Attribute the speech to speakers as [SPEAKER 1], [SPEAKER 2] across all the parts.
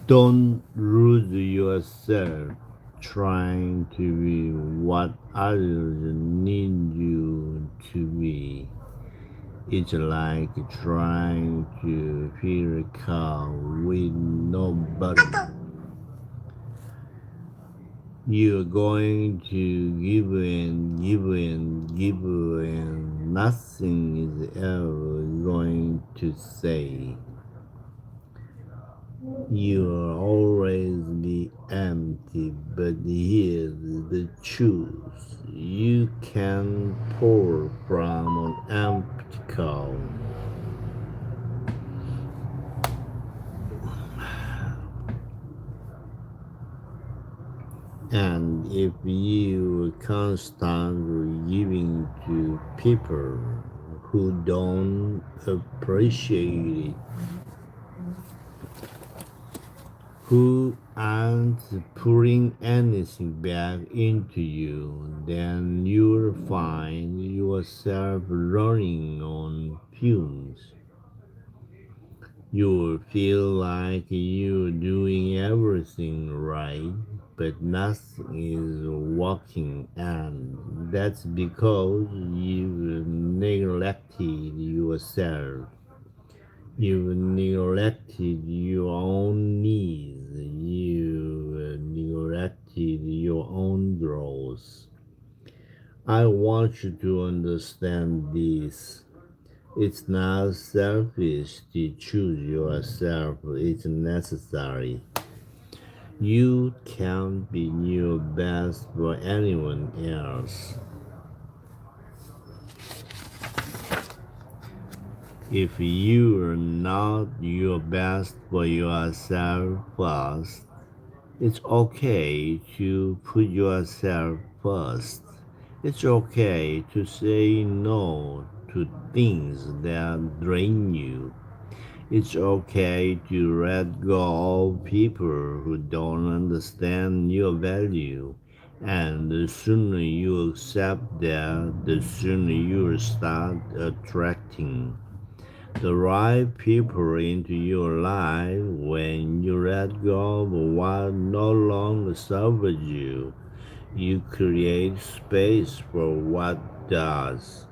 [SPEAKER 1] Don't lose yourself trying to be what others need you to be. It's like trying to fill a car with no button. You're going to give in, give in, give in. Nothing is ever going to say. You'll always be empty, but here's the truth. You can pour from an empty cup. And if you constantly giving to people who don't appreciate it, who aren't putting anything back into you, then you'll find yourself running on fumes. You'll feel like you're doing everything right, but nothing is working, and that's because you've neglected yourself. You've neglected your own needs. You've neglected your own growth. I want you to understand this. It's not selfish to choose yourself, it's necessary. You can't be your best for anyone else. If you're not your best for yourself first, it's okay to put yourself first. It's okay to say no to things that drain you. It's okay to let go of people who don't understand your value. And the sooner you accept that, the sooner you start attracting the right people into your life. When you let go of what no longer serves you, you create space for what does.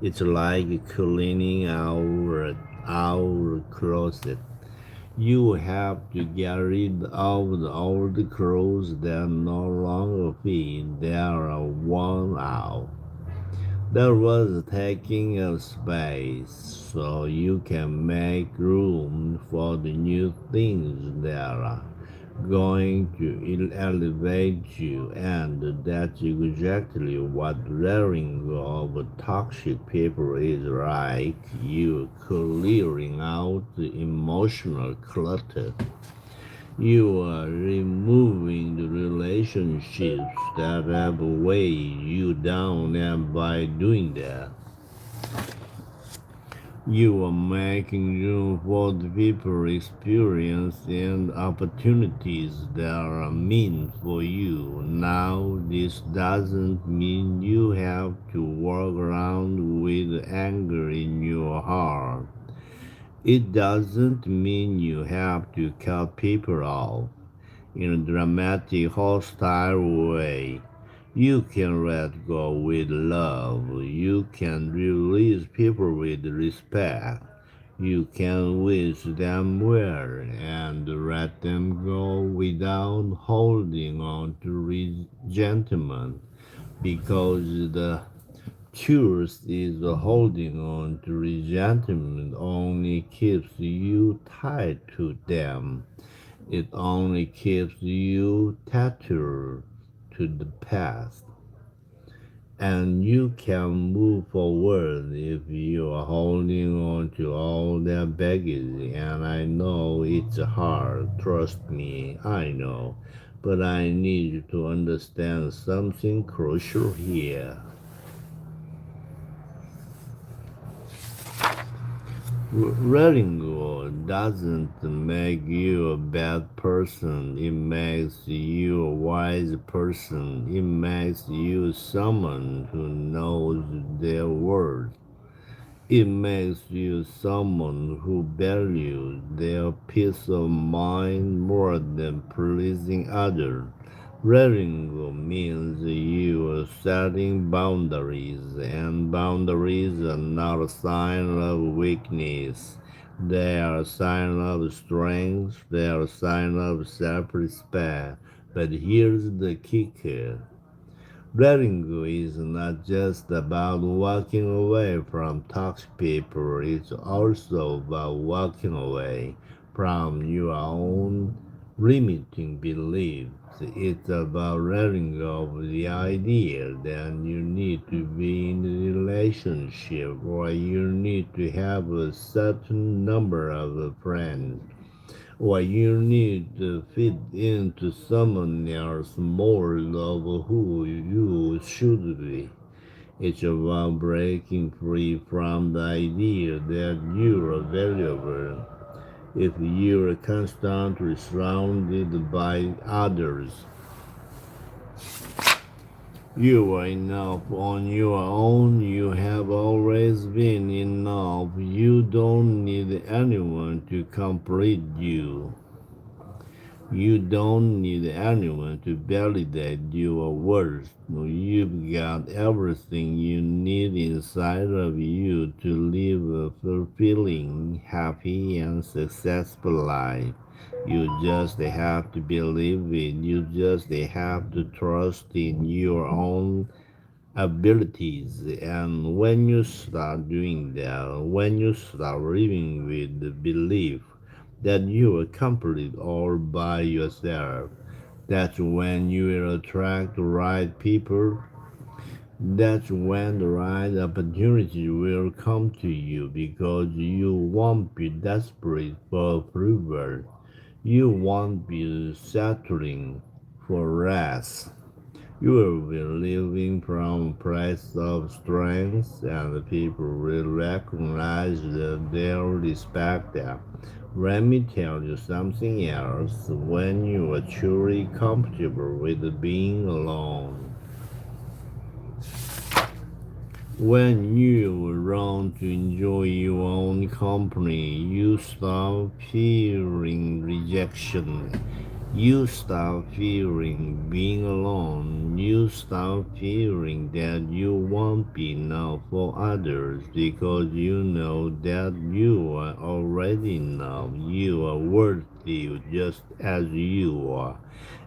[SPEAKER 1] It's like cleaning out our closet. You have to get rid of the old clothes that no longer fit, that are worn out. That was taking up space so you can make room for the new things that are going to elevate you, and that's exactly what letting go of toxic people is like. You clearing out the emotional clutter. You are removing the relationships that have weighed you down, and by doing that, you are making room for the people, experience, and opportunities that are meant for you. Now, this doesn't mean you have to walk around with anger in your heart. It doesn't mean you have to cut people off in a dramatic, hostile way. You can let go with love. You can release people with respect. You can wish them well and let them go without holding on to resentment, because the truth is holding on to resentment only keeps you tied to them. It only keeps you tethered to the past. And you can move forward if you are holding on to all that baggage. And I know it's hard, trust me, I know. But I need you to understand something crucial here. Letting go doesn't make you a bad person. It makes you a wise person. It makes you someone who knows their worth. It makes you someone who values their peace of mind more than pleasing others. Letting go means you are setting boundaries, and boundaries are not a sign of weakness. They are a sign of strength, they are a sign of self respect. But here's the kicker. Letting go is not just about walking away from toxic people, it's also about walking away from your own limiting beliefs. It's about letting go of the idea that you need to be in a relationship or you need to have a certain number of friends or you need to fit into someone else's mold of who you should be. It's about breaking free from the idea that you are valuable. If you are constantly surrounded by others, you are enough on your own. You have always been enough. You don't need anyone to complete you. You don't need anyone to validate your worth. You've got everything you need inside of you to live a fulfilling, happy, and successful life. You just have to believe it. You just have to trust in your own abilities. And when you start doing that, when you start living with the belief that you are complete all by yourself, that's when you will attract the right people. That's when the right opportunity will come to you because you won't be desperate for approval. You won't be settling for less. You will be living from a place of strength, and the people will recognize that they'll respect that. Let me tell you something else. When you are truly comfortable with being alone, when you learn to enjoy your own company, you stop fearing rejection. You stop fearing being alone. You stop fearing that you won't be enough for others because you know that you are already enough. You are worthy just as you are.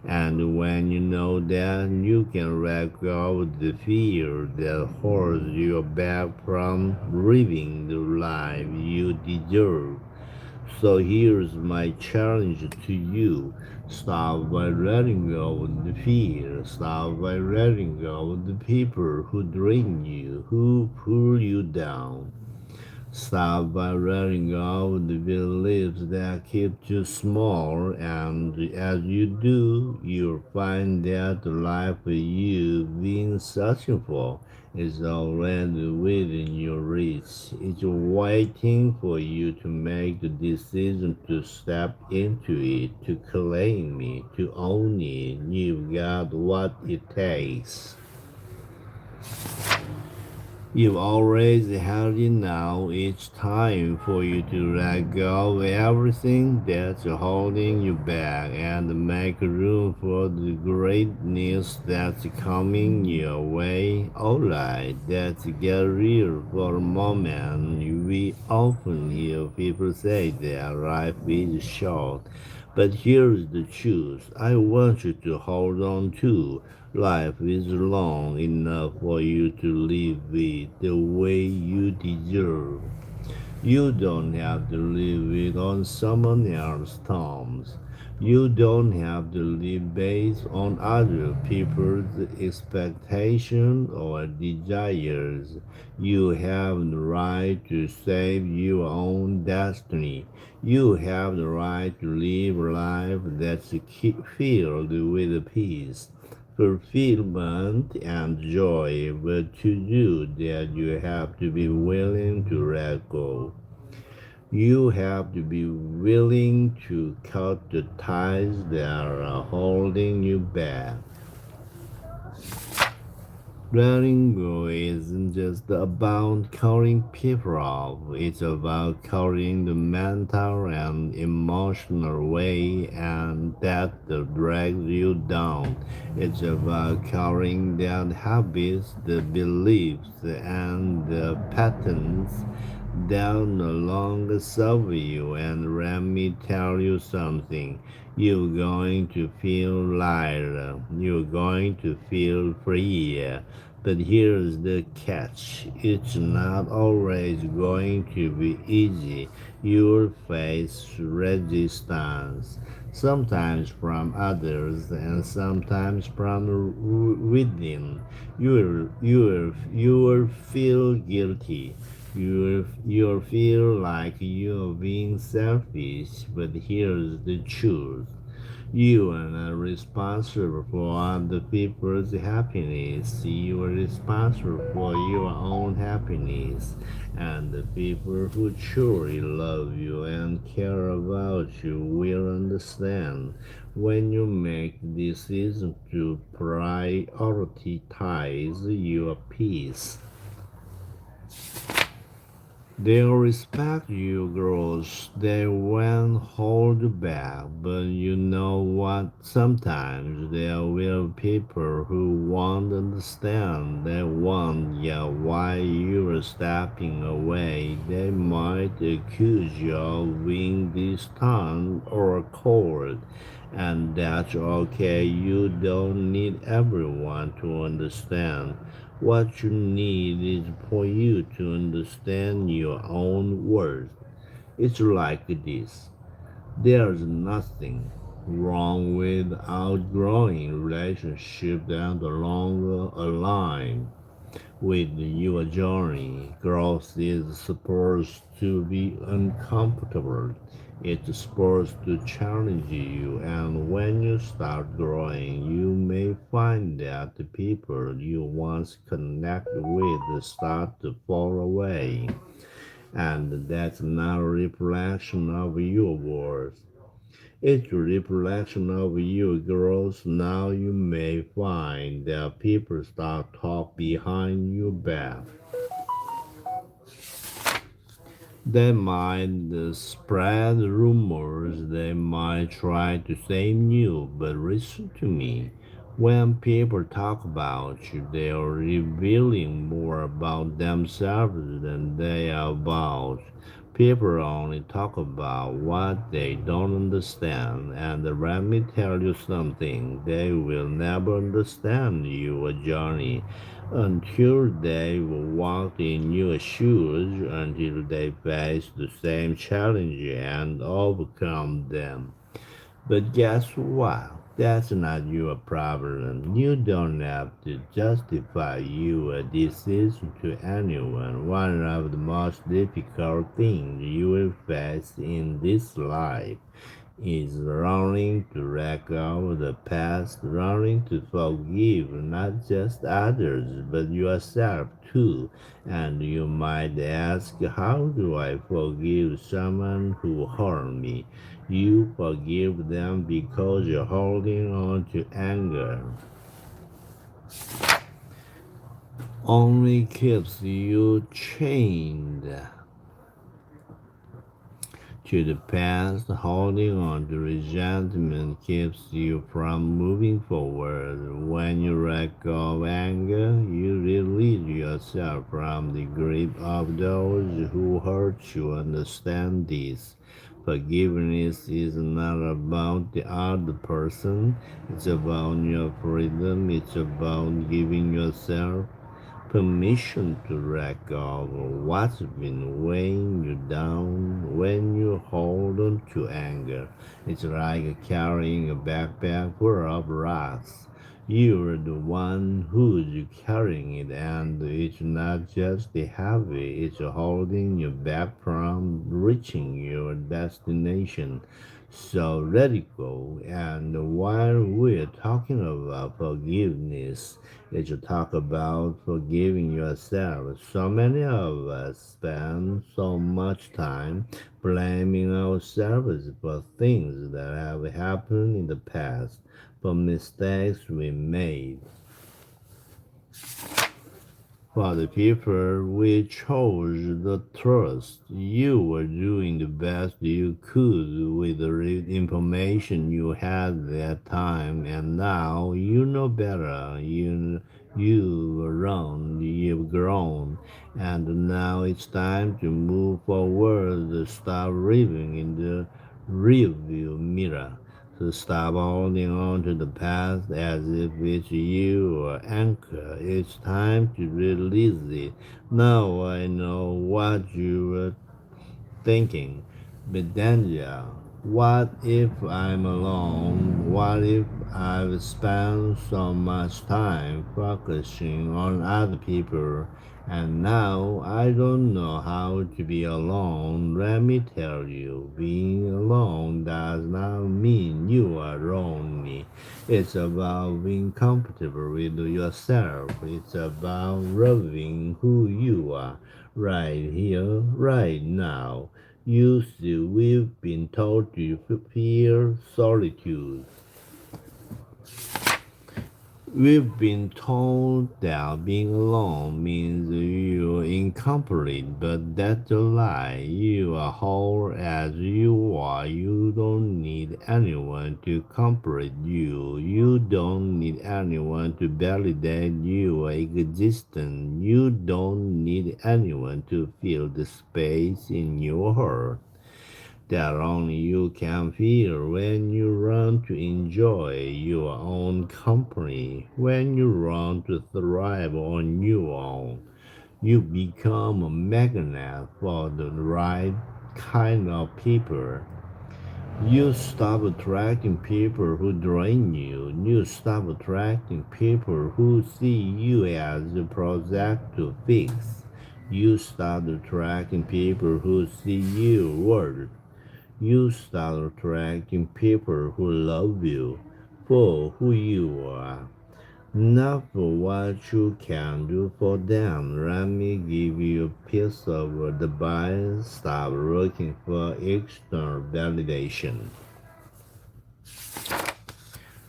[SPEAKER 1] And when you know that, you can let go of the fear that holds you back from living the life you deserve. So here's my challenge to you. Stop by letting go of the fear. Stop by letting go of the people who drain you, who pull you down. Stop by letting go of the beliefs that keep you small, and as you do, you'll find that the life you've been searching for is already within your reach. It's waiting for you to make the decision to step into it, to claim it, to own it. You've got what it takes. You've always had it now. It's time for you to let go of everything that's holding you back and make room for the greatness that's coming your way. Alright, let's get real for a moment. We often hear people say that life is short. But here's the truth I want you to hold on to. Life is long enough for you to live it the way you deserve. You don't have to live it on someone else's terms. You don't have to live based on other people's expectations or desires. You have the right to save your own destiny. You have the right to live a life that's filled with peace, fulfillment, and joy. But to do that, you have to be willing to let go. You have to be willing to cut the ties that are holding you back. Letting go isn't just about cutting people off, it's about cutting the mental and emotional weight and that drags you down. It's about cutting down habits, the beliefs, and the patterns that no longer serve you. And let me tell you something. You're going to feel lighter. You're going to feel freer. But here's the catch. It's not always going to be easy. You'll face resistance, sometimes from others and sometimes from within. You will feel guilty. You'll feel like you're being selfish, but here's the truth. You are not responsible for other people's happiness. You are responsible for your own happiness. And the people who truly love you and care about you will understand when you make decisions to prioritize your peace. They'll respect your growth. They won't hold you back. But you know what? Sometimes there will be people who won't understand. They won't get why you're stepping away. They might accuse you of being distant or cold. And that's okay. You don't need everyone to understand. What you need is for you to understand your own worth. It's like this. There's nothing wrong with outgrowing relationships that no longer align with your journey. Growth is supposed to be uncomfortable. It's supposed to challenge you, and when you start growing, you may find that the people you once connected with start to fall away, and that's not a reflection of your worth. It's a reflection of your growth. Now you may find that people start talk behind your back. They might spread rumors, they might try to save you, but listen to me. When people talk about you, they are revealing more about themselves than they are about. People only talk about what they don't understand, and let me tell you something, they will never understand your journey until they walk in your shoes, until they face the same challenge and overcome them. But guess what? That's not your problem. You don't have to justify your decision to anyone. One of the most difficult things you will face in this life is learning to let go of the past, learning to forgive not just others but yourself too. And you might ask, how do I forgive someone who hurt me? You forgive them because you're holding on to anger only keeps you chained to the past. Holding on to resentment keeps you from moving forward. When you let go of anger, you release yourself from the grip of those who hurt you. Understand this. Forgiveness is not about the other person, it's about your freedom, it's about giving yourself permission to let go of what's been weighing you down. When you hold on to anger, it's like carrying a backpack full of rocks. You're the one who's carrying it, and it's not just the heavy, it's holding you back from reaching your destination. So let it go. And while we're talking about forgiveness, let's talk about forgiving yourself. So many of us spend so much time blaming ourselves for things that have happened in the past, for mistakes we made, For the people we chose the trust, you were doing the best you could with the information you had at that time, and now you know better. You've grown, and now it's time to move forward. Stop living in the rearview mirror. To stop holding on to the past as if it's your anchor. It's time to release it. Now I know what you were thinking. But Daniel, what if I'm alone? What if I've spent so much time focusing on other people and now I don't know how to be alone? Let me tell you, being alone does not mean you are lonely. It's about being comfortable with yourself. It's about loving who you are right here, right now. You see, we've been taught to fear solitude. We've been told that being alone means you're incomplete, but that's a lie. You are whole as you are. You don't need anyone to complete you. You don't need anyone to validate your existence. You don't need anyone to fill the space in your heart that only you can feel when you learn to enjoy your own company, when you learn to thrive on your own. You become a magnet for the right kind of people. You stop attracting people who drain you. You stop attracting people who see you as a project to fix. You start attracting people who see you worth. You start attracting people who love you for who you are, not for what you can do for them. Let me give you a piece of advice. Stop looking for external validation.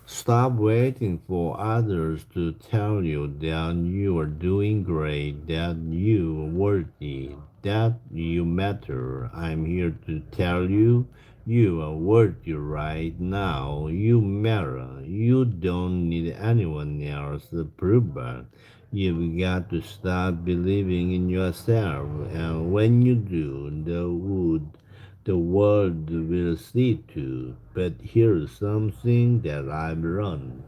[SPEAKER 1] Stop waiting for others to tell you that you are doing great, that you are worthy, that you matter. I'm here to tell you, you are worthy right now. You matter. You don't need anyone else's approval. You've got to start believing in yourself, and when you do, the world will see too. But here's something that I've learned.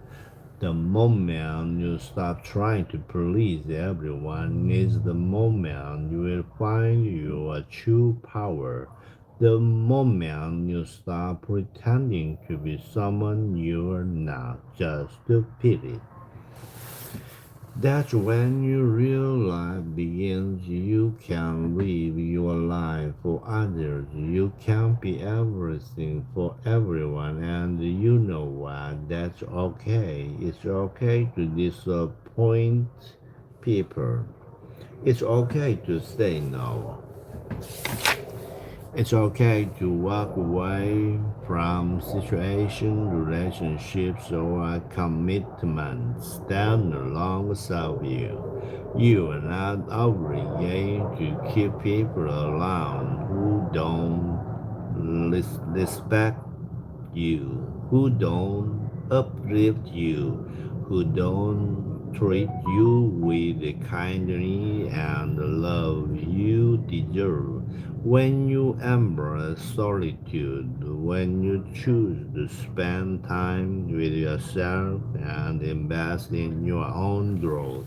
[SPEAKER 1] The moment you stop trying to please everyone is the moment you will find your true power. The moment you stop pretending to be someone you're not just to fit it. That's when your real life begins. You can live your life for others. You can be everything for everyone. And you know what? That's okay. It's okay to disappoint people. It's okay to say no. It's okay to walk away from situations, relationships, or commitments that no longer serve you. You are not obligated to keep people around who don't respect you, who don't uplift you, who don't treat you with the kindness and love you deserve. When you embrace solitude, when you choose to spend time with yourself and invest in your own growth,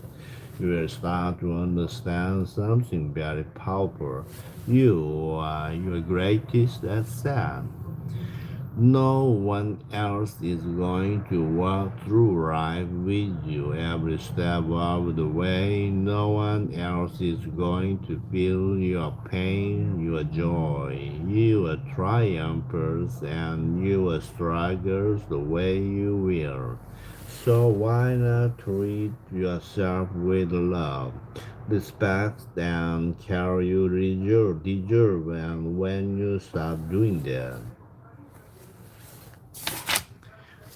[SPEAKER 1] you will start to understand something very powerful. You are your greatest asset. No one else is going to walk through life with you every step of the way. No one else is going to feel your pain, your joy, your triumphs, and your struggles the way you will. So why not treat yourself with love, respect, and care you deserve? And when you start doing that,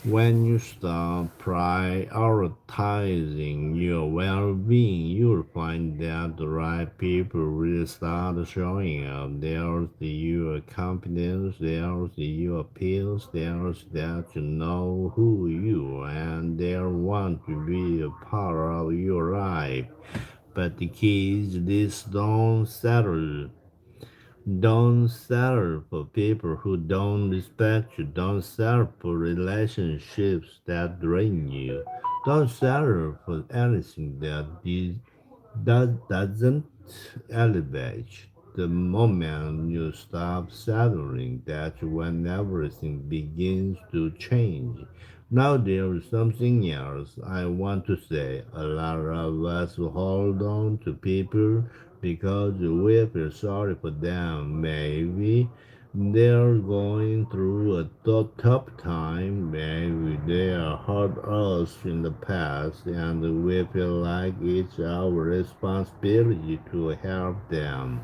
[SPEAKER 1] When you start prioritizing your well being, you'll find that the right people will start showing up. There's your confidence, there's your peers, there's that you know who you are and they want to be a part of your life. But the key is this: don't settle for people who don't respect you. Don't settle for relationships that drain you. Don't settle for anything that doesn't elevate. The moment you stop settling, that's when everything begins to change. Now there is something else I want to say. A lot of us hold on to people because we feel sorry for them. Maybe they're going through a tough time. Maybe they have hurt us in the past, and we feel like it's our responsibility to help them.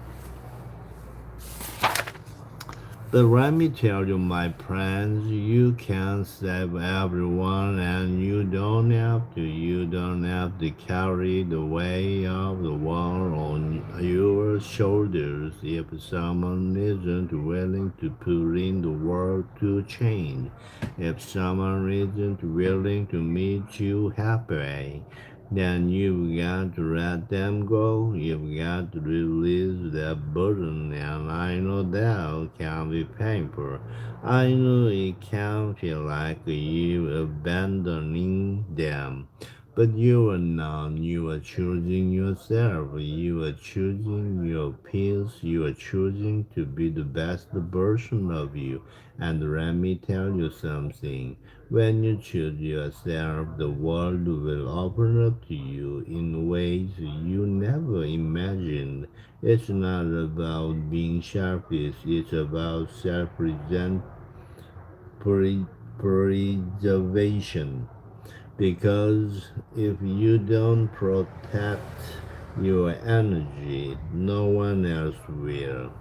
[SPEAKER 1] But let me tell you, my friends, you can save everyone, and you don't have to. You don't have to carry the weight of the world on your shoulders if someone isn't willing to put in the work to change. If someone isn't willing to meet you halfway, then you've got to let them go. You've got to release that burden, and I know that can be painful. I know it can feel like you abandoning them. But you are not. You are choosing yourself. You are choosing your peace. You are choosing to be the best version of you. And let me tell you something. When you choose yourself, the world will open up to you in ways you never imagined. It's not about being selfish, it's about preservation. Because if you don't protect your energy, no one else will.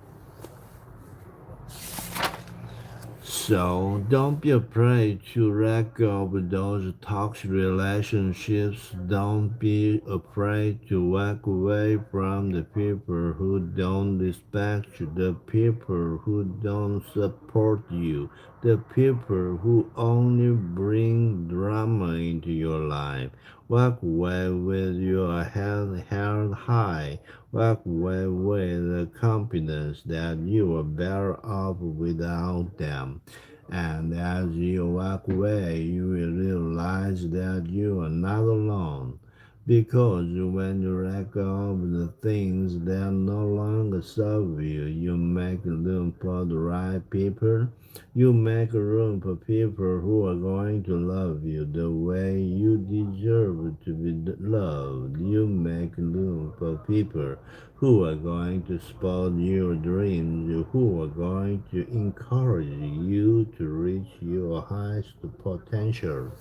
[SPEAKER 1] So don't be afraid to let go of those toxic relationships. Don't be afraid to walk away from the people who don't respect you, the people who don't support you, the people who only bring drama into your life. Walk away with your head held high. Walk away with the confidence that you are better off without them. And as you walk away, you will realize that you are not alone. Because when you let go of the things that no longer serve you, you make room for the right people. You make room for people who are going to love you the way you deserve to be loved. You make room for people who are going to support your dreams, who are going to encourage you to reach your highest potential,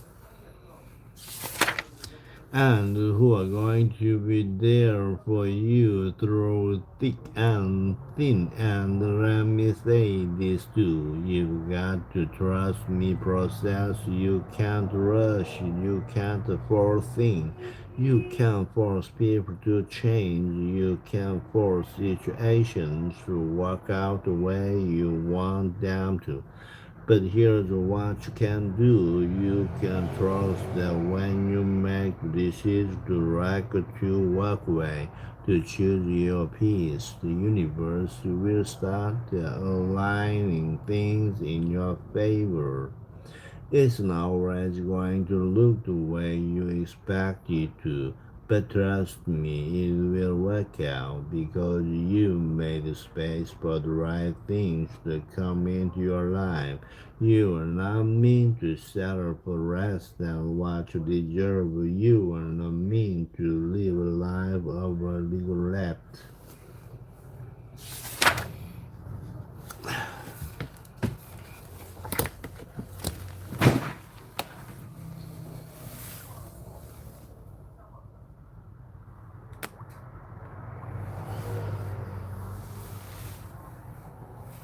[SPEAKER 1] and who are going to be there for you through thick and thin. And let me say this too: you've got to trust me process. You can't rush, you can't force things. You can't force people to change. You can't force situations to work out the way you want them to. But here's what you can do. You can trust that when you make decisions to like to walk away, to choose your peace, the universe will start aligning things in your favor. It's not always going to look the way you expect it to, but trust me, it will work out because you made space for the right things to come into your life. You are not meant to settle for less than what you deserve. You are not meant to live a life of regret.